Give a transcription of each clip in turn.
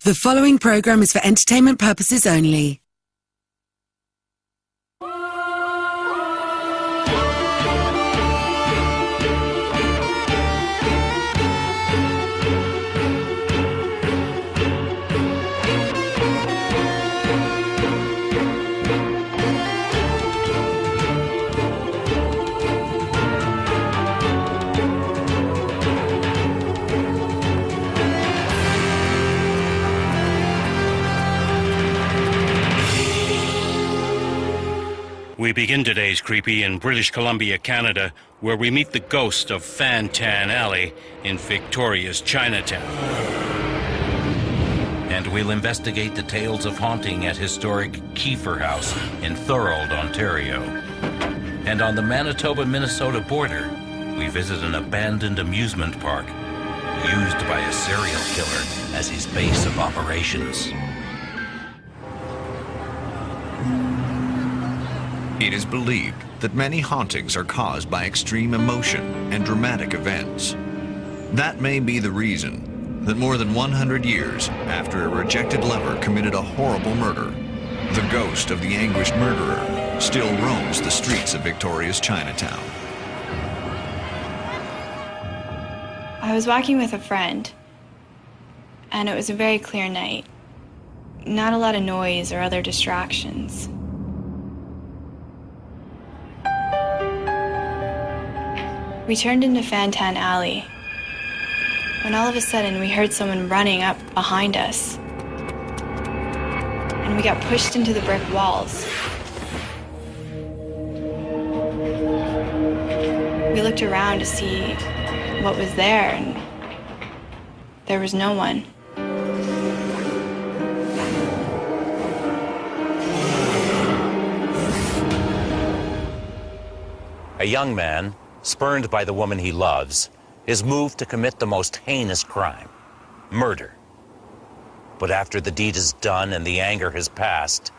The following program is for entertainment purposes only. We begin today's Creepy in British Columbia, Canada, where we meet the ghost of Fan Tan Alley in Victoria's Chinatown. And we'll investigate the tales of haunting at historic Kiefer House in Thorold, Ontario. And on the Manitoba-Minnesota border, we visit an abandoned amusement park used by a serial killer as his base of operations. It is believed that many hauntings are caused by extreme emotion and dramatic events. That may be the reason that more than 100 years after a rejected lover committed a horrible murder, the ghost of the anguished murderer still roams the streets of Victoria's Chinatown. I was walking with a friend, and it was a very clear night. Not a lot of noise or other distractions. We turned into Fan Tan Alley, when all of a sudden we heard someone running up behind us. And we got pushed into the brick walls. We looked around to see what was there, and there was no one. A young man, spurned by the woman he loves, is moved to commit the most heinous crime, murder. But after the deed is done and the anger has passed,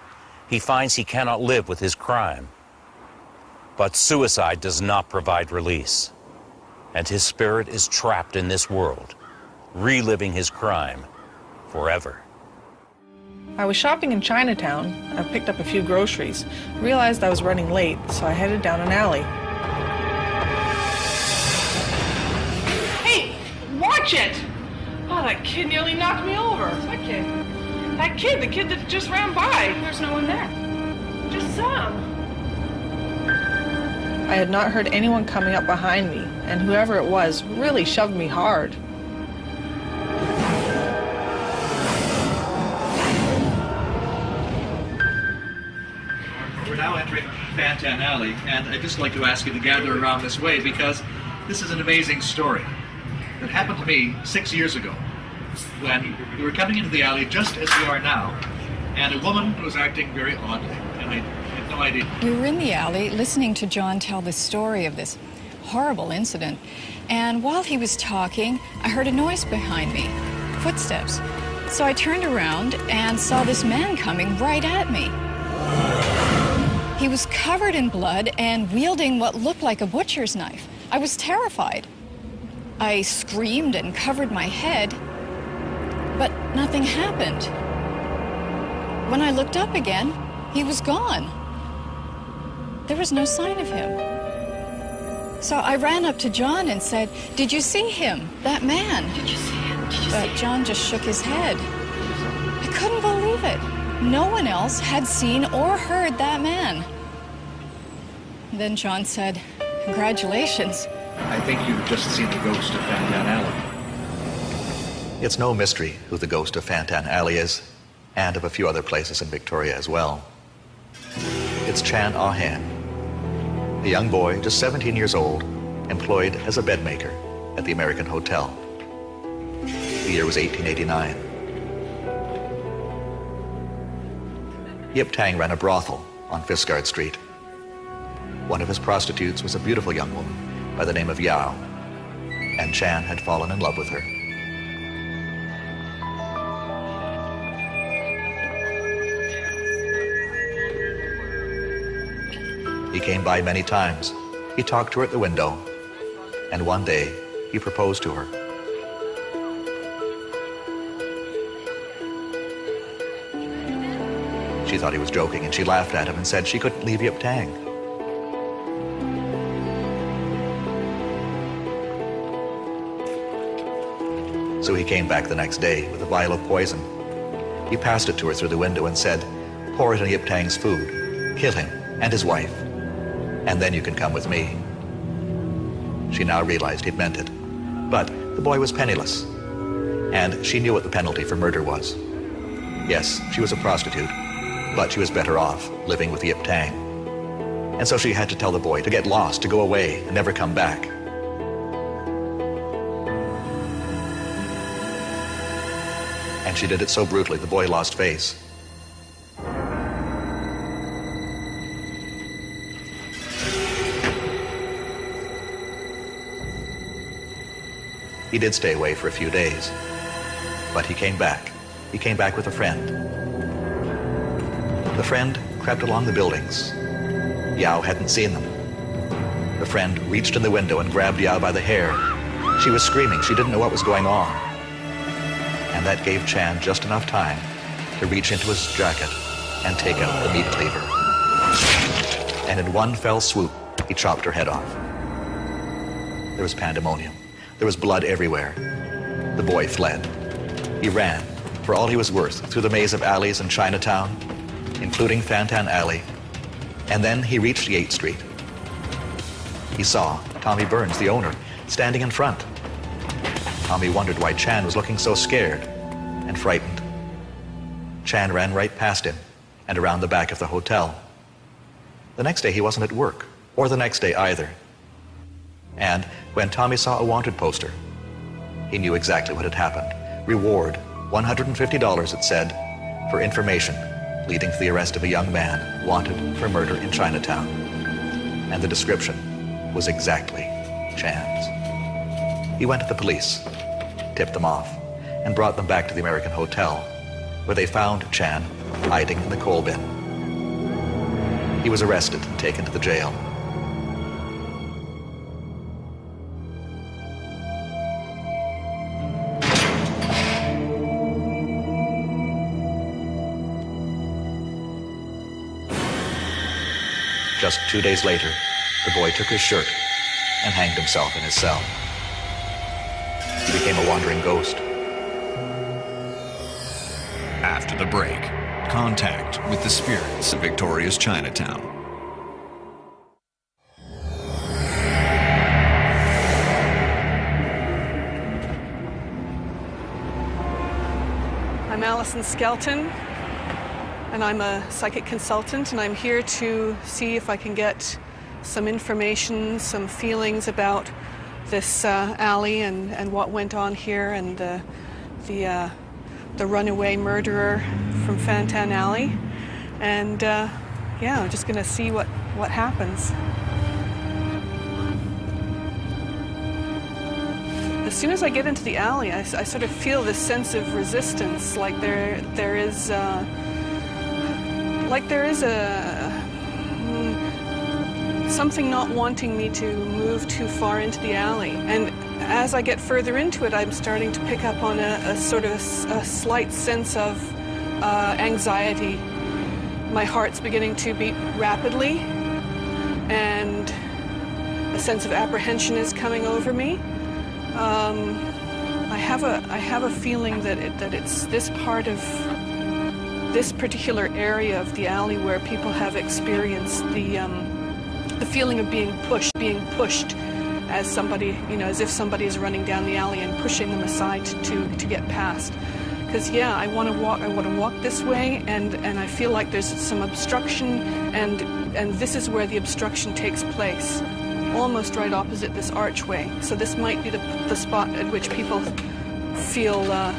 he finds he cannot live with his crime. But suicide does not provide release, and his spirit is trapped in this world, reliving his crime forever. I was shopping in Chinatown. I picked up a few groceries, realized I was running late, so I headed down an alley. Watch it! Oh, that kid nearly knocked me over. What kid? That kid, the kid that just ran by. There's no one there. Just some. I had not heard anyone coming up behind me, and whoever it was really shoved me hard. We're now entering Fan Tan Alley, and I'd just like to ask you to gather around this way because this is an amazing story. It happened to me 6 years ago when we were coming into the alley just as we are now, and a woman was acting very oddly, and I had no idea. We were in the alley listening to John tell the story of this horrible incident, and while he was talking, I heard a noise behind me, footsteps. So I turned around and saw this man coming right at me. He was covered in blood and wielding what looked like a butcher's knife. I was terrified. I screamed and covered my head, but nothing happened. When I looked up again, he was gone. There was no sign of him. So I ran up to John and said, "Did you see him, that man?" Did you see him? But John just shook his head. I couldn't believe it. No one else had seen or heard that man. Then John said, "Congratulations." I think you've just seen the ghost of Fan Tan Alley. It's no mystery who the ghost of Fan Tan Alley is, and of a few other places in Victoria as well. It's Chan Ah-Han, a young boy just 17 years old, employed as a bed maker at the American Hotel. The year was 1889. Yip Tang ran a brothel on Fiskard Street. One of his prostitutes was a beautiful young woman by the name of Yao, and Chan had fallen in love with her. He came by many times. He talked to her at the window, and one day he proposed to her. She thought he was joking, and she laughed at him and said she couldn't leave Yip Tang. So he came back the next day with a vial of poison. He passed it to her through the window and said, "Pour it in Yip Tang's food, kill him and his wife, and then you can come with me." She now realized he'd meant it. But the boy was penniless, and she knew what the penalty for murder was. Yes, she was a prostitute, but she was better off living with Yip Tang. And so she had to tell the boy to get lost, to go away, and never come back. And she did it so brutally, the boy lost face. He did stay away for a few days, but he came back. He came back with a friend. The friend crept along the buildings. Yao hadn't seen them. The friend reached in the window and grabbed Yao by the hair. She was screaming. She didn't know what was going on. And that gave Chan just enough time to reach into his jacket and take out the meat cleaver. And in one fell swoop, he chopped her head off. There was pandemonium. There was blood everywhere. The boy fled. He ran, for all he was worth, through the maze of alleys in Chinatown, including Fantan Alley, and then he reached 8th Street. He saw Tommy Burns, the owner, standing in front. Tommy wondered why Chan was looking so scared and frightened. Chan ran right past him and around the back of the hotel. The next day he wasn't at work, or the next day either. And when Tommy saw a wanted poster, he knew exactly what had happened. Reward, $150, it said, for information leading to the arrest of a young man wanted for murder in Chinatown. And the description was exactly Chan's. He went to the police, tipped them off, and brought them back to the American Hotel, where they found Chan hiding in the coal bin. He was arrested and taken to the jail. Just 2 days later, the boy took his shirt and hanged himself in his cell. He became a wandering ghost. After the break, contact with the spirits of Victoria's Chinatown. I'm Alison Skelton, and I'm a psychic consultant, and I'm here to see if I can get some information, some feelings about this alley and what went on here, and the runaway murderer from Fantan Alley. And yeah, I'm just going to see what happens. As soon as I get into the alley, I sort of feel this sense of resistance, like there is something not wanting me to move too far into the alley. And as I get further into it, I'm starting to pick up on a sort of a slight sense of anxiety. My heart's beginning to beat rapidly, and a sense of apprehension is coming over me. I have a feeling that it's this part of this particular area of the alley where people have experienced the feeling of being pushed as somebody, as if somebody is running down the alley and pushing them aside to get past. Because yeah, I want to walk this way, and I feel like there's some obstruction, and this is where the obstruction takes place, almost right opposite this archway. So this might be the spot at which people feel that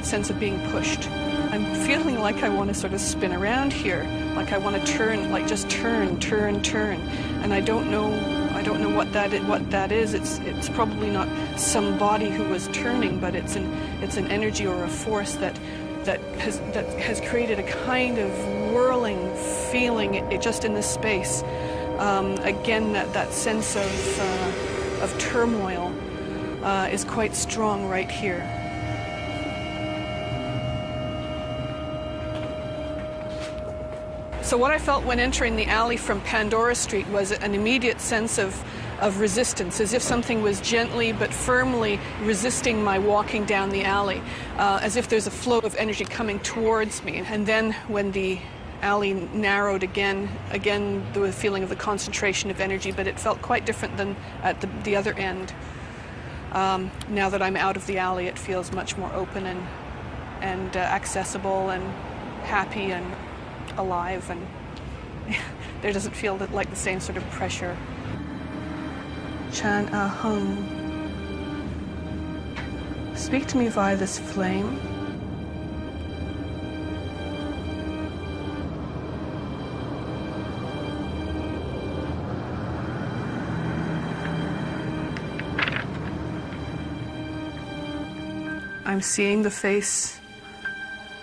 sense of being pushed. I'm feeling like I want to sort of spin around here, like I want to turn, like just turn, and I don't know what that is. It's probably not some body who was turning, but it's an energy or a force that has created a kind of whirling feeling just in this space. Again, that sense of turmoil is quite strong right here. So what I felt when entering the alley from Pandora Street was an immediate sense of resistance, as if something was gently but firmly resisting my walking down the alley, as if there's a flow of energy coming towards me. And then when the alley narrowed again there was a feeling of the concentration of energy, but it felt quite different than at the other end. Now that I'm out of the alley, it feels much more open and accessible and happy and alive, and there doesn't feel like the same sort of pressure. Chan Ah Hung, speak to me via this flame. I'm seeing the face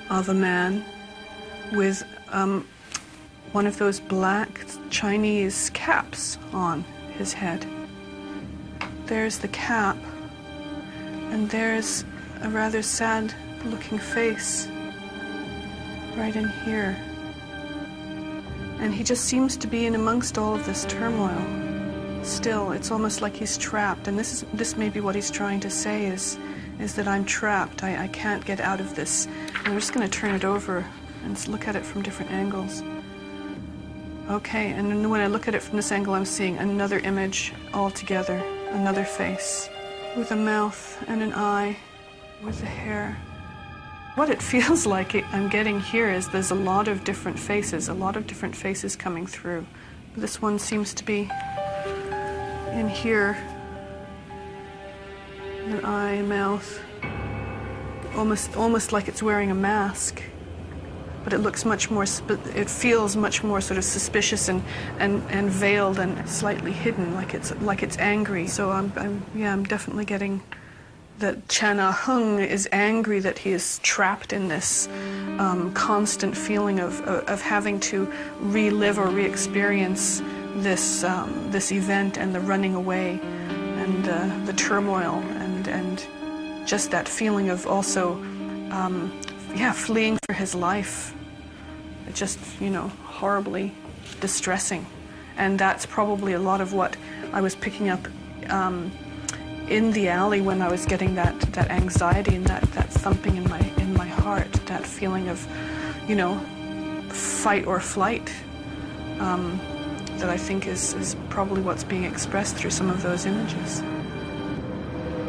of a man with one of those black Chinese caps on his head. There's the cap, and there's a rather sad-looking face right in here. And he just seems to be in amongst all of this turmoil. Still, it's almost like he's trapped, and this may be what he's trying to say is that I'm trapped. I can't get out of this. And we're just going to turn it over and look at it from different angles. Okay, and then when I look at it from this angle, I'm seeing another image altogether, another face with a mouth and an eye with the hair. What it feels like I'm getting here is there's a lot of different faces coming through. This one seems to be in here, an eye, mouth, almost like it's wearing a mask. But it looks much more, it feels much more sort of suspicious and veiled and slightly hidden, like it's angry. So I'm definitely getting that Chan Ah Hung is angry that he is trapped in this constant feeling of having to relive or re-experience this event and the running away and the turmoil and just that feeling of also fleeing for his life. It's just, horribly distressing. And that's probably a lot of what I was picking up in the alley when I was getting that anxiety and that thumping in my heart, that feeling of, fight or flight, that I think is probably what's being expressed through some of those images.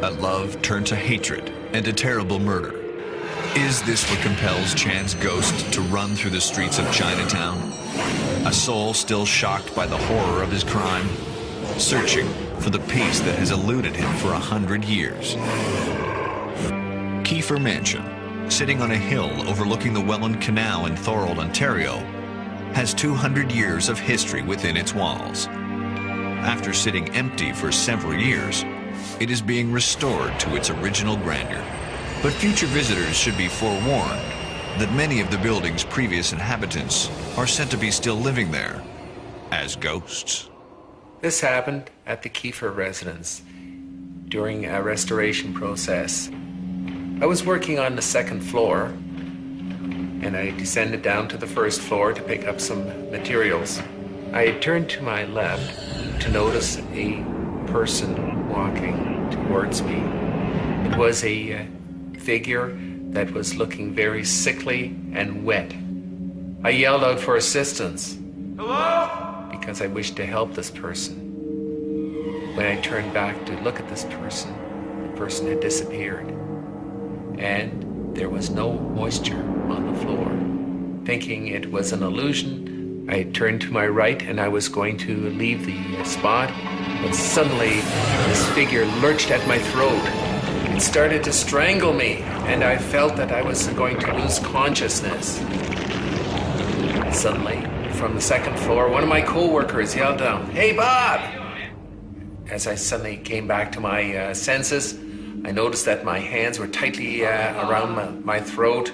A love turned to hatred and a terrible murder. Is this what compels Chan's ghost to run through the streets of Chinatown? A soul still shocked by the horror of his crime, searching for the peace that has eluded him for 100 years. Kiefer Mansion, sitting on a hill overlooking the Welland Canal in Thorold, Ontario, has 200 years of history within its walls. After sitting empty for several years, it is being restored to its original grandeur. But future visitors should be forewarned that many of the building's previous inhabitants are said to be still living there as ghosts. This happened at the Kiefer residence during a restoration process. I was working on the second floor, and I descended down to the first floor to pick up some materials. I turned to my left to notice a person walking towards me. It was a figure that was looking very sickly and wet. I yelled out for assistance. Hello? Because I wished to help this person. When I turned back to look at this person, the person had disappeared. And there was no moisture on the floor. Thinking it was an illusion, I turned to my right and I was going to leave the spot, but suddenly this figure lurched at my throat. It started to strangle me, and I felt that I was going to lose consciousness. Suddenly, from the second floor, one of my co-workers yelled down, "Hey, Bob!" As I suddenly came back to my senses, I noticed that my hands were tightly around my throat,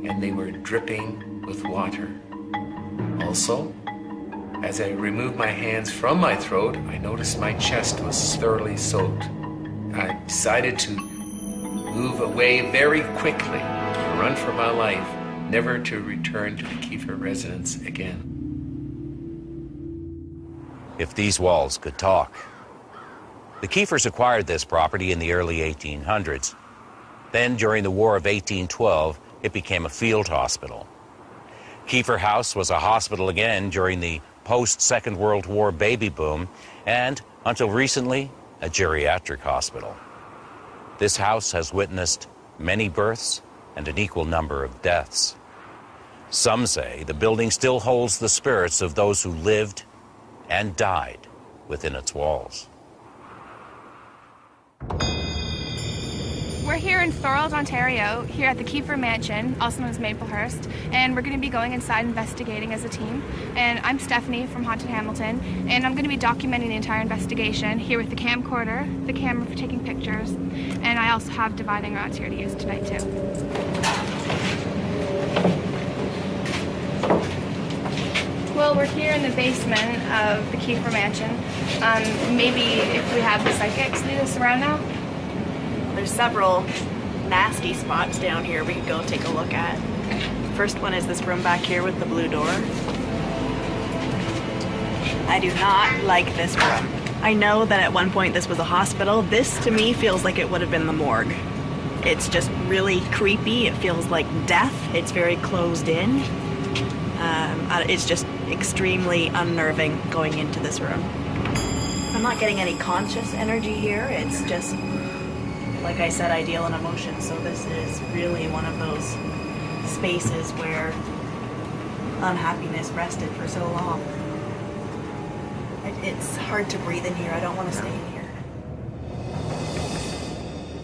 and they were dripping with water. Also, as I removed my hands from my throat, I noticed my chest was thoroughly soaked. I decided to move away very quickly, to run for my life. never to return to the Kiefer residence again. If these walls could talk. The Kiefers acquired this property in the early 1800s. Then, during the War of 1812, it became a field hospital. Kiefer House was a hospital again during the post-Second World War baby boom, and, until recently, a geriatric hospital. This house has witnessed many births and an equal number of deaths. Some say the building still holds the spirits of those who lived and died within its walls. We're here in Thorold, Ontario, here at the Kiefer Mansion, also known as Maplehurst, and we're going to be going inside investigating as a team. And I'm Stephanie from Haunted Hamilton, and I'm going to be documenting the entire investigation here with the camcorder, the camera for taking pictures, and I also have dividing rods here to use tonight too. Well, we're here in the basement of the Kiefer Mansion. Maybe if we have the psychics lead us around now? There's several nasty spots down here we could go take a look at. First one is this room back here with the blue door. I do not like this room. I know that at one point this was a hospital. This to me feels like it would have been the morgue. It's just really creepy. It feels like death. It's very closed in. It's just extremely unnerving going into this room. I'm not getting any conscious energy here. It's just, like I said, ideal and emotion. So this is really one of those spaces where unhappiness rested for so long. It's hard to breathe in here. I don't want to stay in here.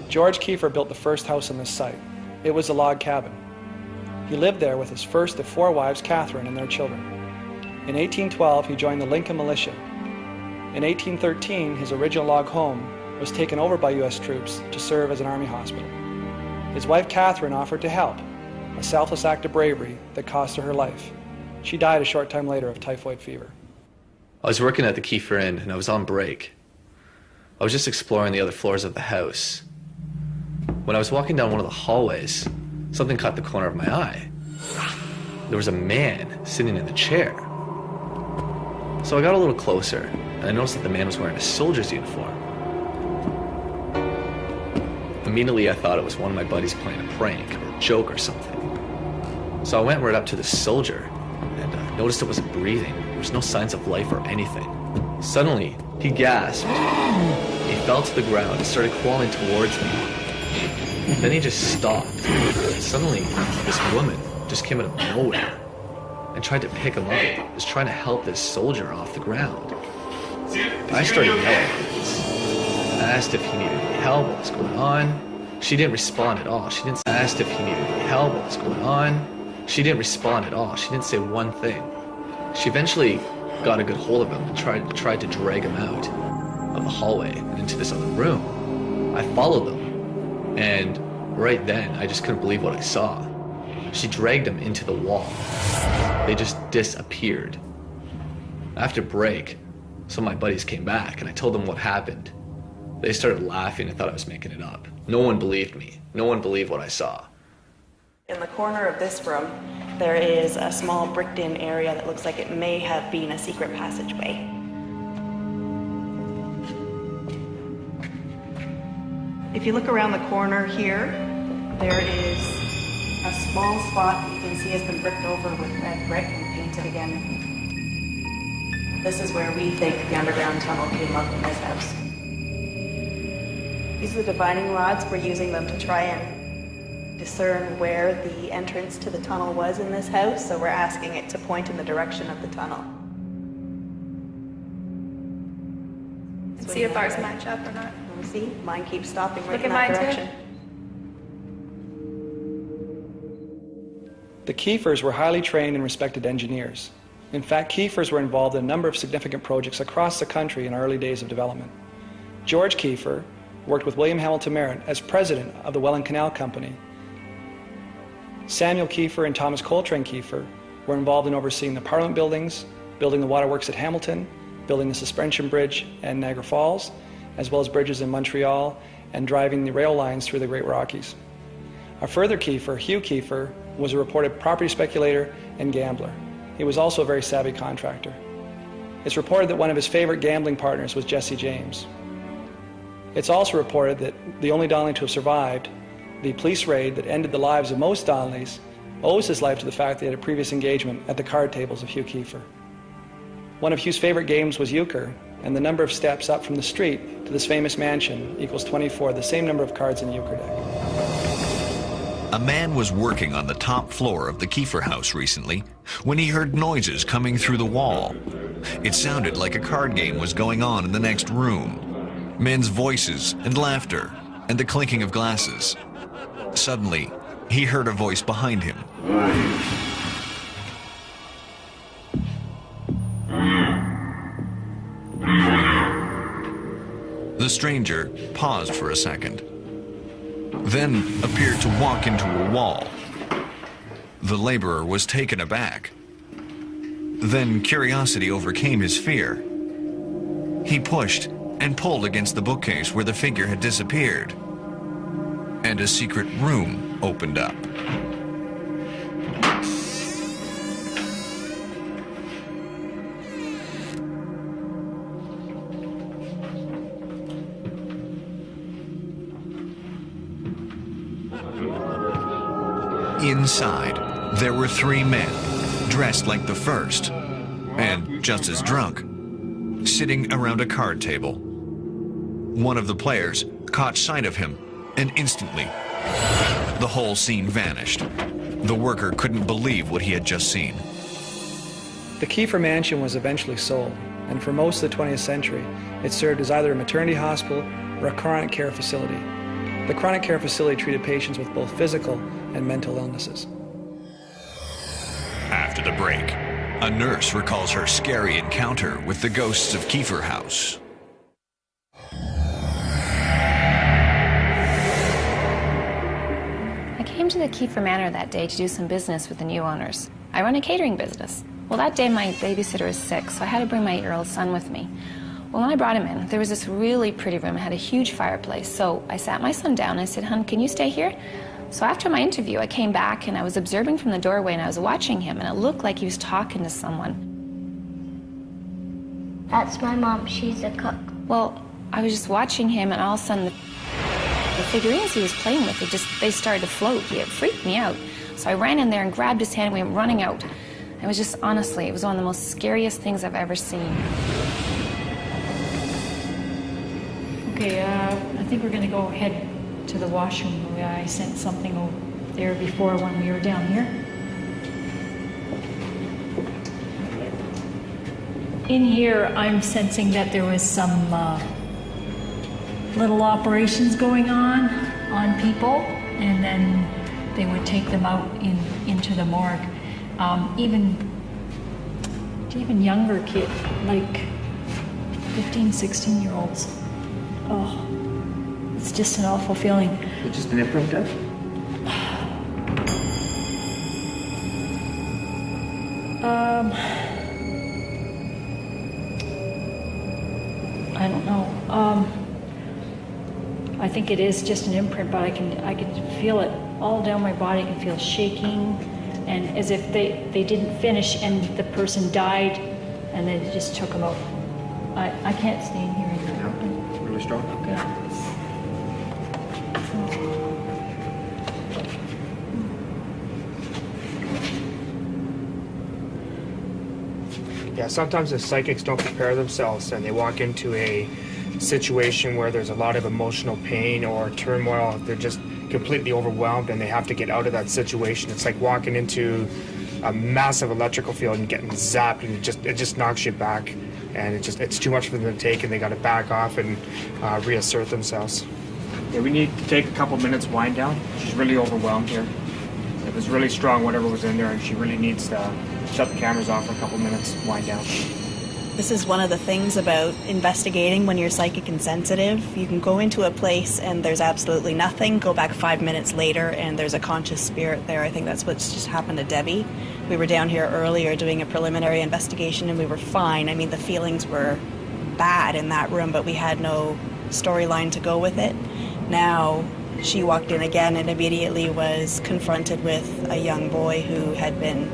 George Kiefer built the first house on this site. It was a log cabin. He lived there with his first of 4 wives, Catherine, and their children. In 1812, he joined the Lincoln Militia. In 1813, his original log home was taken over by U.S. troops to serve as an army hospital. His wife, Catherine, offered to help, a selfless act of bravery that cost her her life. She died a short time later of typhoid fever. I was working at the Kiefer Inn, and I was on break. I was just exploring the other floors of the house. When I was walking down one of the hallways, something caught the corner of my eye. There was a man sitting in the chair. So I got a little closer, and I noticed that the man was wearing a soldier's uniform. Immediately I thought it was one of my buddies playing a prank or a joke or something. So I went right up to the soldier and noticed it wasn't breathing. There was no signs of life or anything. Suddenly, he gasped. He fell to the ground and started crawling towards me. Then he just stopped. And suddenly, this woman just came out of nowhere and tried to pick him up, just trying to help this soldier off the ground. I started yelling at this. I asked if he needed any help, what was going on. She didn't respond at all. She didn't ask if he needed any help, what was going on. She didn't respond at all. She didn't say one thing. She eventually got a good hold of him and tried to drag him out of the hallway and into this other room. I followed them, and right then I just couldn't believe what I saw. She dragged him into the wall. They just disappeared. After break, some of my buddies came back and I told them what happened. They started laughing and thought I was making it up. No one believed me. No one believed what I saw. In the corner of this room, there is a small bricked-in area that looks like it may have been a secret passageway. If you look around the corner here, there is a small spot you can see has been bricked over with red brick and painted again. This is where we think the underground tunnel came up in this house. These are the divining rods. We're using them to try and discern where the entrance to the tunnel was in this house, so we're asking it to point in the direction of the tunnel. See if ours match up or not. Let me see. Mine keeps stopping right Look in at that mine direction. The Kiefers were highly trained and respected engineers. In fact, Kiefers were involved in a number of significant projects across the country in early days of development. George Kiefer worked with William Hamilton Merritt as president of the Welland Canal Company. Samuel Kiefer and Thomas Coltrane Kiefer were involved in overseeing the Parliament buildings, building the waterworks at Hamilton, building the suspension bridge at Niagara Falls, as well as bridges in Montreal, and driving the rail lines through the Great Rockies. A further Kiefer, Hugh Kiefer, was a reported property speculator and gambler. He was also a very savvy contractor. It's reported that one of his favorite gambling partners was Jesse James. It's also reported that the only Donnelly to have survived the police raid that ended the lives of most Donnellys owes his life to the fact that he had a previous engagement at the card tables of Hugh Kiefer. One of Hugh's favorite games was euchre, and the number of steps up from the street to this famous mansion equals 24, the same number of cards in the euchre deck. A man was working on the top floor of the Kiefer house recently when he heard noises coming through the wall. It sounded like a card game was going on in the next room. Men's voices and laughter and the clinking of glasses. Suddenly, he heard a voice behind him. The stranger paused for a second, then appeared to walk into a wall. The laborer was taken aback. Then curiosity overcame his fear. He pushed and pulled against the bookcase where the figure had disappeared, and a secret room opened up. Inside, there were 3 men, dressed like the first, and just as drunk, sitting around a card table. One of the players caught sight of him, and instantly, the whole scene vanished. The worker couldn't believe what he had just seen. The Kiefer mansion was eventually sold, and for most of the 20th century, it served as either a maternity hospital or a chronic care facility. The chronic care facility treated patients with both physical and mental illnesses. After the break, a nurse recalls her scary encounter with the ghosts of Kiefer House. I came to the Kiefer Manor that day to do some business with the new owners. I run a catering business. Well, that day my babysitter was sick, so I had to bring my 8-year-old son with me. Well, when I brought him in, there was this really pretty room. It had a huge fireplace. So I sat my son down and I said, "Hon, can you stay here?" So after my interview, I came back and I was observing from the doorway and I was watching him, and it looked like he was talking to someone. That's my mom. She's a cook. Well, I was just watching him, and all of a sudden the figurines he was playing with, they started to float. It freaked me out. So I ran in there and grabbed his hand and we went running out. It was just, honestly, it was one of the most scariest things I've ever seen. Okay, I think we're going to go ahead to the washroom. I sent something over there before when we were down here. In here, I'm sensing that there was some little operations going on people, and then they would take them out into the morgue. Even younger kids, like 15, 16-year-olds. Oh, it's just an awful feeling. It's just an imprint test? I don't know. I think it is just an imprint, but I can feel it all down my body. I can feel shaking, and as if they didn't finish and the person died, and then it just took them out. I can't stay in here anymore. Yeah, really strong. Yeah. Yeah, sometimes the psychics don't prepare themselves and they walk into a situation where there's a lot of emotional pain or turmoil. They're just completely overwhelmed and they have to get out of that situation. It's like walking into a massive electrical field and getting zapped, and it just knocks you back, and it's too much for them to take, and they got to back off and reassert themselves. Yeah, we need to take a couple minutes wind down. She's really overwhelmed here. It was really strong, whatever was in there, and she really needs to shut the cameras off for a couple minutes, wind down. This is one of the things about investigating when you're psychic and sensitive. You can go into a place and there's absolutely nothing, go back 5 minutes later and there's a conscious spirit there. I think that's what's just happened to Debbie. We were down here earlier doing a preliminary investigation and we were fine. I mean, the feelings were bad in that room, but we had no storyline to go with it. Now, she walked in again and immediately was confronted with a young boy who had been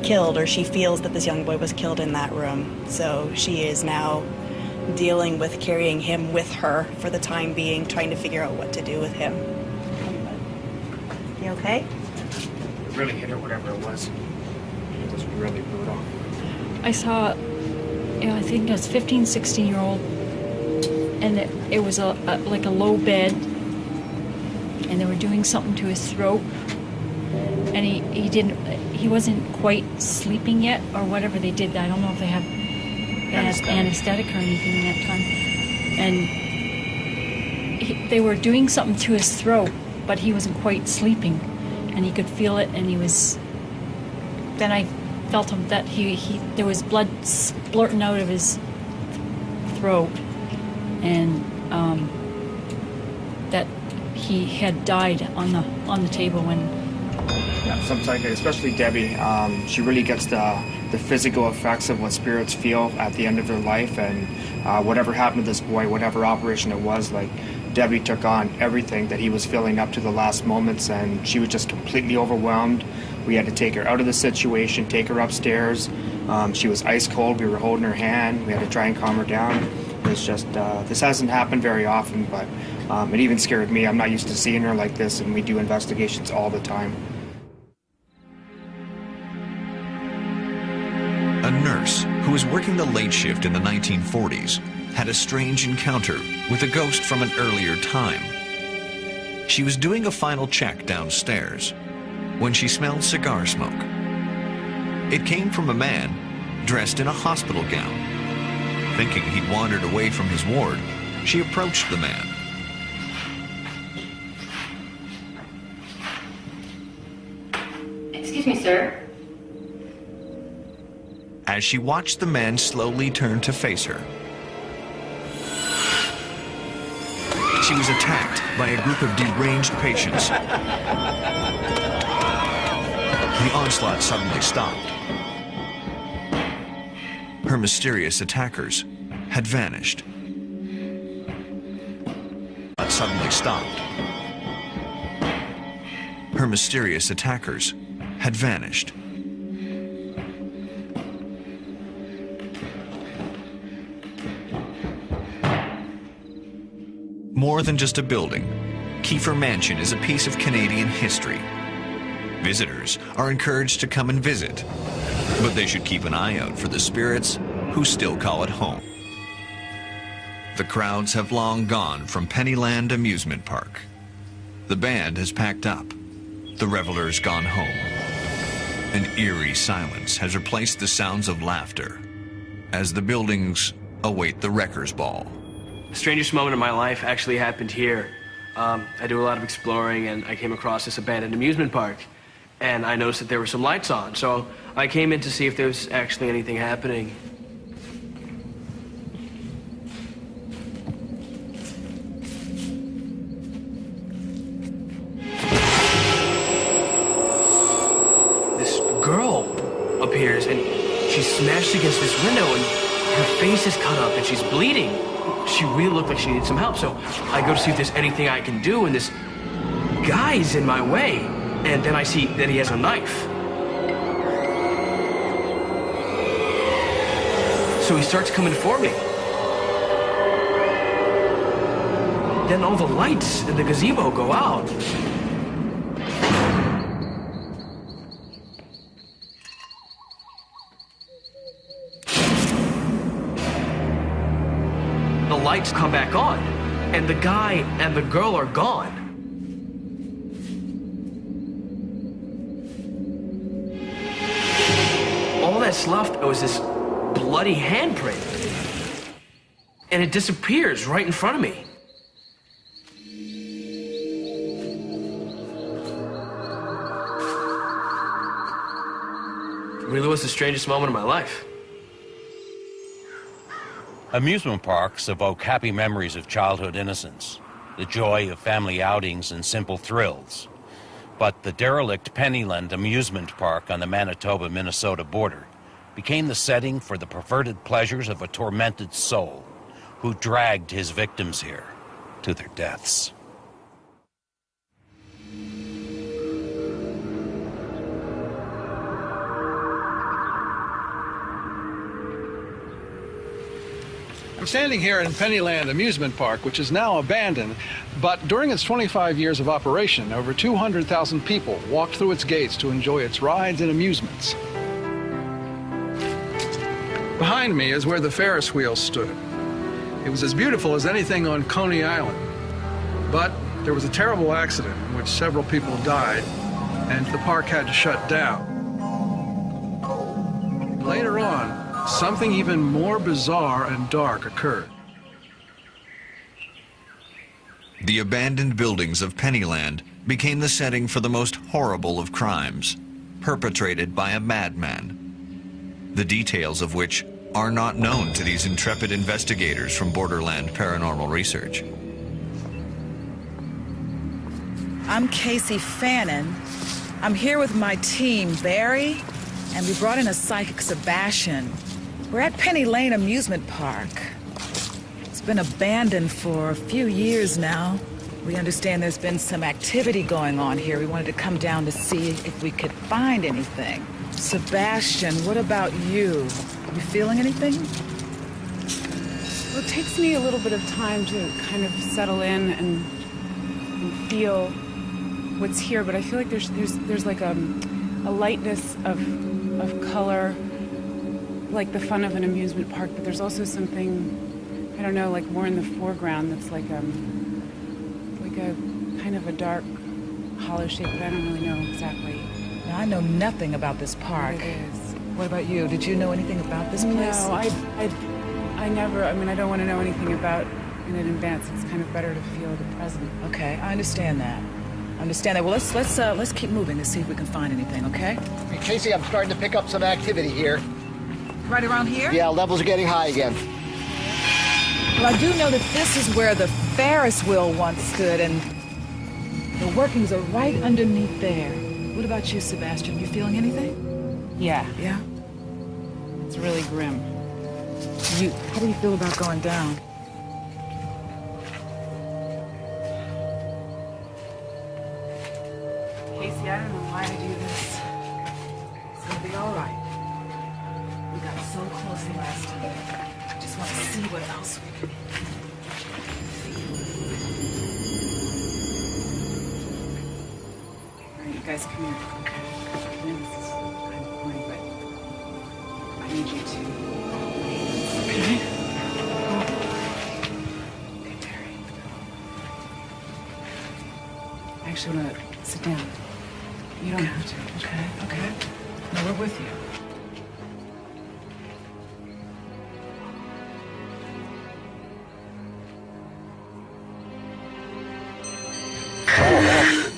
killed, or she feels that this young boy was killed in that room. So she is now dealing with carrying him with her for the time being, trying to figure out what to do with him. You okay? It really hit her, whatever it was. It was really brutal. I saw, I think it was 15, 16-year-old, and it was like a low bed, and they were doing something to his throat, and he wasn't quite sleeping yet, or whatever they did. I don't know if they had anesthetic or anything in that time. And they were doing something to his throat, but he wasn't quite sleeping, and he could feel it, and he was. Then I felt him that there was blood splurting out of his throat, and that he had died on the table when. Yeah, sometimes, especially Debbie, she really gets the physical effects of what spirits feel at the end of their life, and whatever happened to this boy, whatever operation it was, like Debbie took on everything that he was feeling up to the last moments, and she was just completely overwhelmed. We had to take her out of the situation, take her upstairs. She was ice cold. We were holding her hand. We had to try and calm her down. It's just, this hasn't happened very often, but it even scared me. I'm not used to seeing her like this, and we do investigations all the time. A nurse who was working the late shift in the 1940s had a strange encounter with a ghost from an earlier time. She was doing a final check downstairs when she smelled cigar smoke. It came from a man dressed in a hospital gown. Thinking he'd wandered away from his ward, she approached the man. Excuse me, sir. As she watched the man slowly turn to face her, she was attacked by a group of deranged patients. The onslaught suddenly stopped. Her mysterious attackers had vanished. It suddenly stopped. Her mysterious attackers had vanished. More than just a building, Kiefer Mansion is a piece of Canadian history. Visitors are encouraged to come and visit, but they should keep an eye out for the spirits who still call it home. The crowds have long gone from Pennyland Amusement Park. The band has packed up. The revelers gone home. An eerie silence has replaced the sounds of laughter as the buildings await the Wreckers Ball. The strangest moment of my life actually happened here. I do a lot of exploring, and I came across this abandoned amusement park, and I noticed that there were some lights on, so I came in to see if there was actually anything happening. This girl appears, and she's smashed against this window, and her face is cut up, and she's bleeding. She really looked like she needed some help, so I go to see if there's anything I can do, and this guy's in my way, and then I see that he has a knife. So he starts coming for me. Then all the lights in the gazebo go out. The lights come back on, and the guy and the girl are gone. All that's left was this bloody handprint, and it disappears right in front of me. It really was the strangest moment of my life. Amusement parks evoke happy memories of childhood innocence, the joy of family outings and simple thrills. But the derelict Pennyland Amusement Park on the Manitoba-Minnesota border became the setting for the perverted pleasures of a tormented soul who dragged his victims here to their deaths. I'm standing here in Pennyland Amusement Park, which is now abandoned, but during its 25 years of operation, over 200,000 people walked through its gates to enjoy its rides and amusements. Behind me is where the Ferris wheel stood. It was as beautiful as anything on Coney Island, but there was a terrible accident in which several people died, and the park had to shut down. Later on, something even more bizarre and dark occurred. The abandoned buildings of Pennyland became the setting for the most horrible of crimes, perpetrated by a madman, the details of which are not known to these intrepid investigators from Borderland Paranormal Research. I'm Casey Fannin. I'm here with my team, Barry, and we brought in a psychic, Sebastian. We're at Penny Lane Amusement Park. It's been abandoned for a few years now. We understand there's been some activity going on here. We wanted to come down to see if we could find anything. Sebastian, what about you? You feeling anything? Well, it takes me a little bit of time to kind of settle in and feel what's here, but I feel like there's like a lightness of color, like the fun of an amusement park, but there's also something, I don't know, like more in the foreground that's like a kind of a dark hollow shape, but I don't really know exactly. Now, I know nothing about this park. What it is. What about you? Did you know anything about this place? No, I never, I mean, I don't want to know anything about it in advance. It's kind of better to feel the present. Okay, I understand that. Well, let's keep moving to see if we can find anything, okay? Hey, Casey, I'm starting to pick up some activity here. Right around here? Yeah, levels are getting high again. Well, I do know that this is where the Ferris wheel once stood, and the workings are right underneath there. What about you, Sebastian? You feeling anything? Yeah. Yeah? It's really grim. How do you feel about going down? Casey, I don't know why I do this. It's gonna be all right. We got so close the last time. I just want to see what else we can. All right, you guys come here. I know this is kind of corny, but I need you to. Okay? Okay, Barry. I actually want to sit down. You don't have to. Okay. No, we're with you.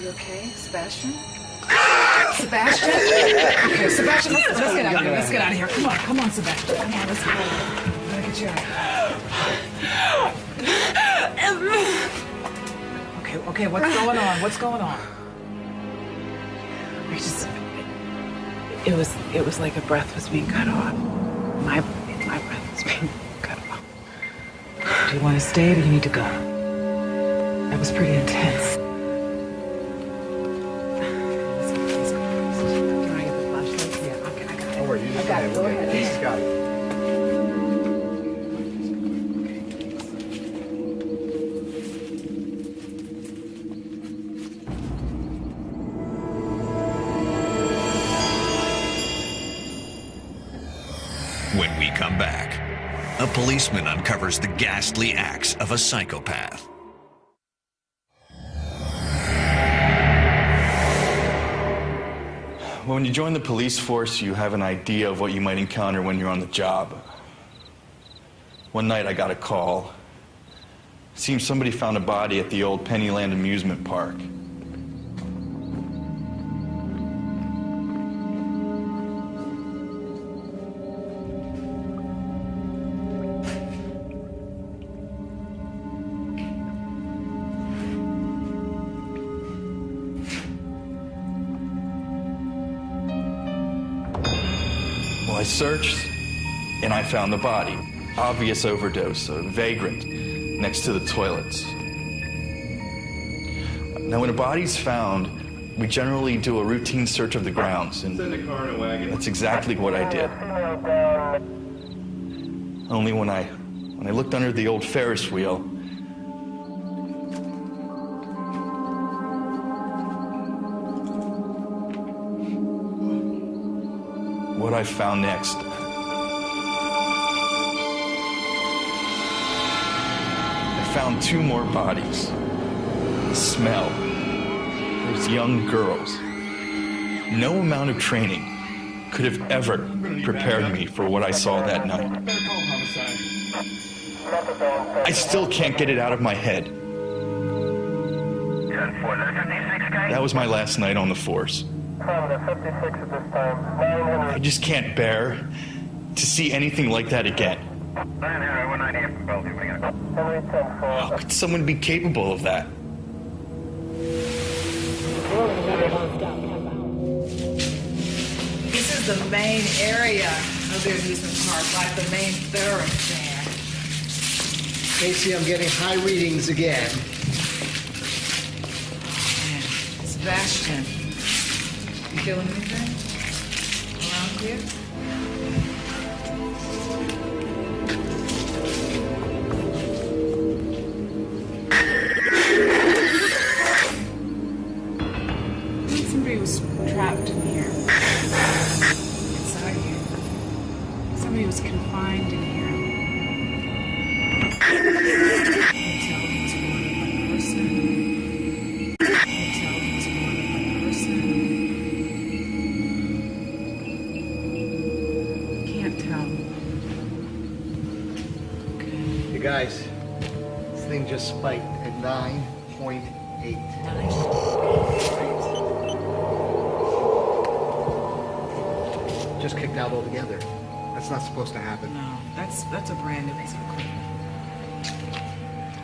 You okay, Sebastian? Sebastian? Okay, Sebastian, let's get out of here. Let's get out of here. Come on, Sebastian. Come on, let's go. I'm gonna get you out. Okay, what's going on? What's going on? It was like a breath was being cut off. My breath was being cut off. Do you want to stay or do you need to go? That was pretty intense. Don't worry, you just got it. Go ahead. Casey's got it. When we come back, a policeman uncovers the ghastly acts of a psychopath. When you join the police force, you have an idea of what you might encounter when you're on the job. One night I got a call. It seems somebody found a body at the old Pennyland Amusement Park. I searched, and I found the body. Obvious overdose, a vagrant, next to the toilets. Now, when a body's found, we generally do a routine search of the grounds, and that's exactly what I did. Only when I When I looked under the old Ferris wheel, what I found next. I found two more bodies. The smell. Those young girls. No amount of training could have ever prepared me for what I saw that night. I still can't get it out of my head. That was my last night on the force. I just can't bear to see anything like that again. How could someone be capable of that? This is the main area of the amusement park, like the main thoroughfare. Casey, I'm getting high readings again. Sebastian, you feeling anything around here? Somebody was trapped in here. Inside here. Somebody was confined in here. Guys, this thing just spiked at 9.8. Just kicked out altogether. That's not supposed to happen. No, that's a brand new piece of equipment.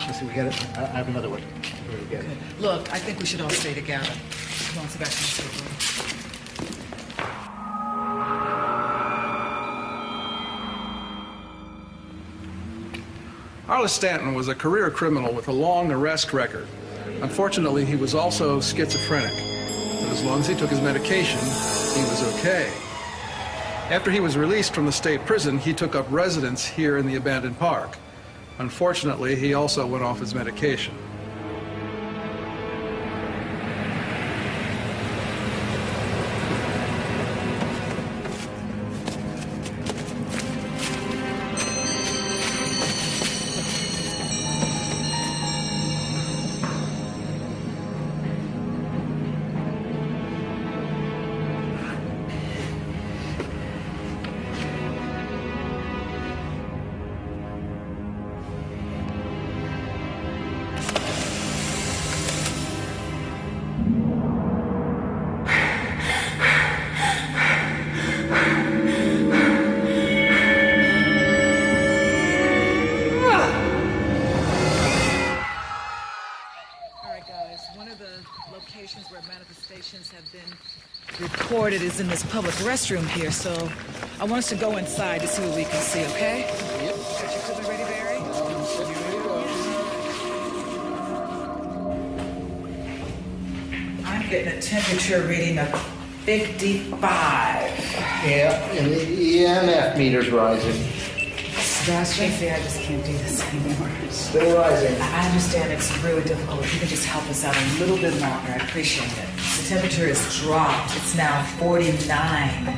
Listen, we got it. I have another one. We'll get it. Look, I think we should all stay together. Come on, Sebastian, let's go. Arliss Stanton was a career criminal with a long arrest record. Unfortunately, he was also schizophrenic. But as long as he took his medication, he was okay. After he was released from the state prison, he took up residence here in the abandoned park. Unfortunately, he also went off his medication. Have been recorded is in this public restroom here, so I want us to go inside to see what we can see, okay? Yep. Got your equipment ready, Barry? I'm getting a temperature reading of 55. Yeah, and the EMF meter's rising. Sebastian, I just can't do this anymore. Still rising. I understand it's really difficult. If you can just help us out a little bit longer, I appreciate it. The temperature has dropped. It's now 49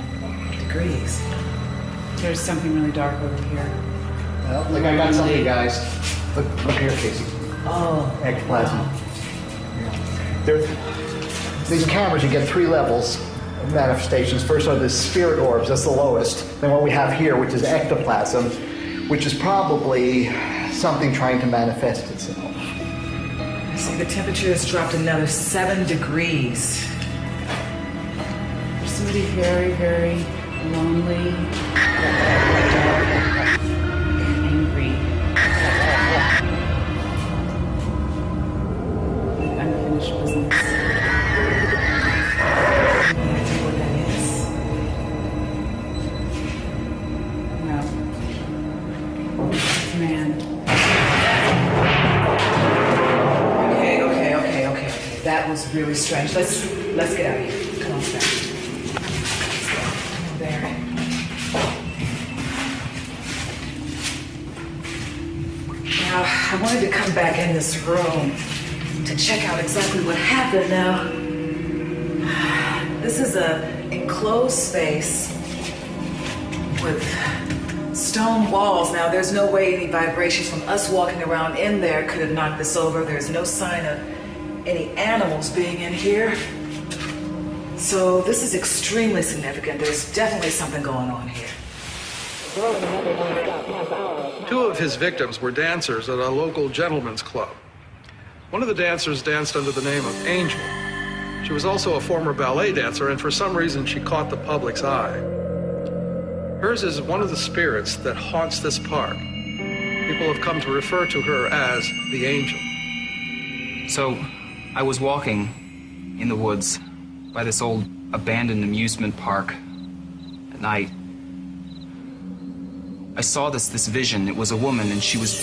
degrees. There's something really dark over here. Well, look, I got something, guys. Look here, Casey. Oh. Ectoplasm. Wow. Yeah. These cameras, you get 3 levels of manifestations. First are the spirit orbs, that's the lowest. Then what we have here, which is ectoplasm, which is probably something trying to manifest itself. I see the temperature has dropped another 7 degrees. There's somebody very, very lonely, angry, unfinished business. That was really strange. Let's get out of here. Come on, Sebastian. There. I wanted to come back in this room to check out exactly what happened now. This is an enclosed space with stone walls. Now, there's no way any vibrations from us walking around in there could have knocked this over. There's no sign of any animals being in here. So this is extremely significant. There's definitely something going on here. Two of his victims were dancers at a local gentleman's club. One of the dancers danced under the name of Angel. She was also a former ballet dancer, and for some reason she caught the public's eye. Hers is one of the spirits that haunts this park. People have come to refer to her as the Angel. So, I was walking in the woods by this old abandoned amusement park at night. I saw this vision. It was a woman, and she was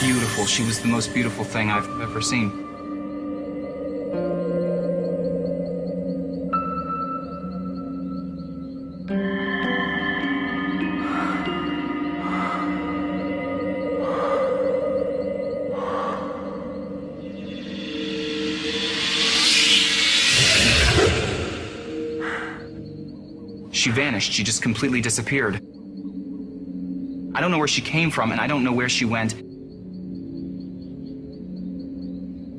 beautiful. She was the most beautiful thing I've ever seen. She vanished. She just completely disappeared. I don't know where she came from, and I don't know where she went.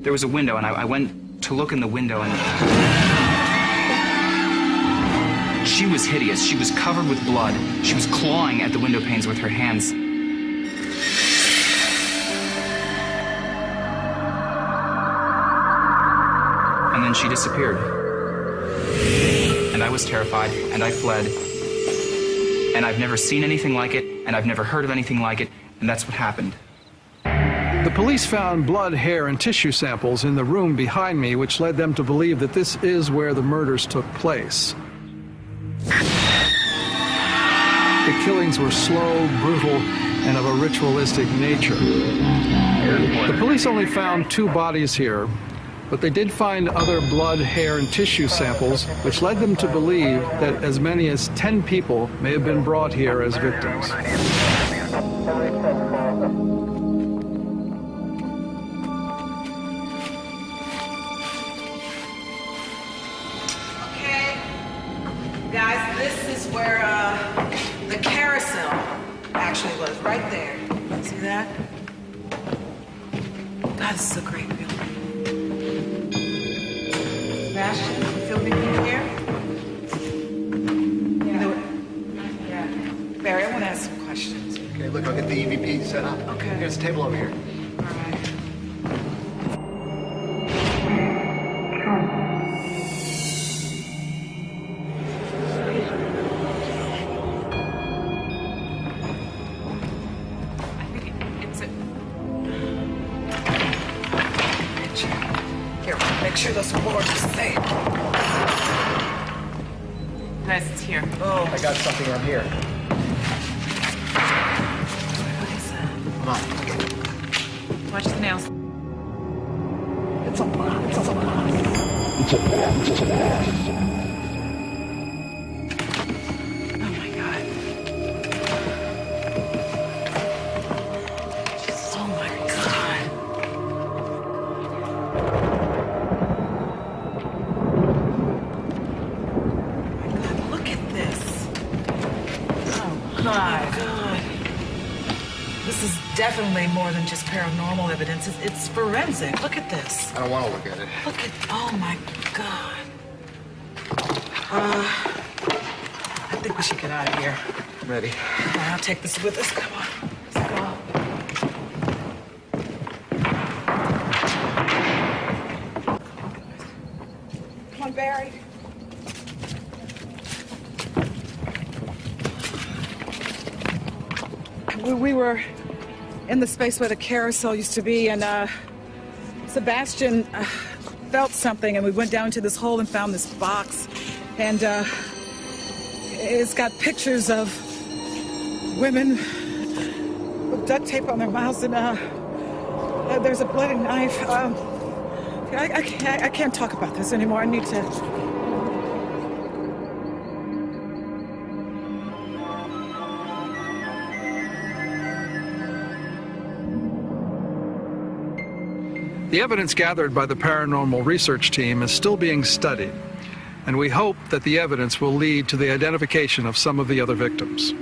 There was a window, and I went to look in the window, and she was hideous. She was covered with blood. She was clawing at the window panes with her hands. And then she disappeared. And I was terrified, and I fled. And I've never seen anything like it, and I've never heard of anything like it, and that's what happened. The police found blood, hair, and tissue samples in the room behind me, which led them to believe that this is where the murders took place. The killings were slow, brutal, and of a ritualistic nature. The police only found 2 bodies here, but they did find other blood, hair, and tissue samples, which led them to believe that as many as 10 people may have been brought here as victims. Okay, guys, this is where the carousel actually was, right there. See that? God, this is a great building. Sebastian, you feel anything here? Yeah. Barry, I want to ask some questions. Okay, look, I'll get the EVP set up. Okay. Here's a table over here. All right. I think it's a... Here, make sure those boards are safe. Guys, it's here. Oh, I got something on here. What is that? Come on. Watch the nails. It's a box. It's a box. It's a box. It's a box. Oh my God. Jesus, oh my God. Look at this. Oh my God. This is definitely more than just paranormal evidence. It's forensic. Look at this. I don't want to look at it. Look at, oh my God. I think we should get out of here. Ready. I'll take this with us. Come on. Let's go. Come on, Barry. We were in the space where the carousel used to be, and Sebastian felt something, and we went down to this hole and found this box, and it's got pictures of women with duct tape on their mouths, and there's a bloody knife. I can't talk about this anymore. I need to... The evidence gathered by the paranormal research team is still being studied, and we hope that the evidence will lead to the identification of some of the other victims.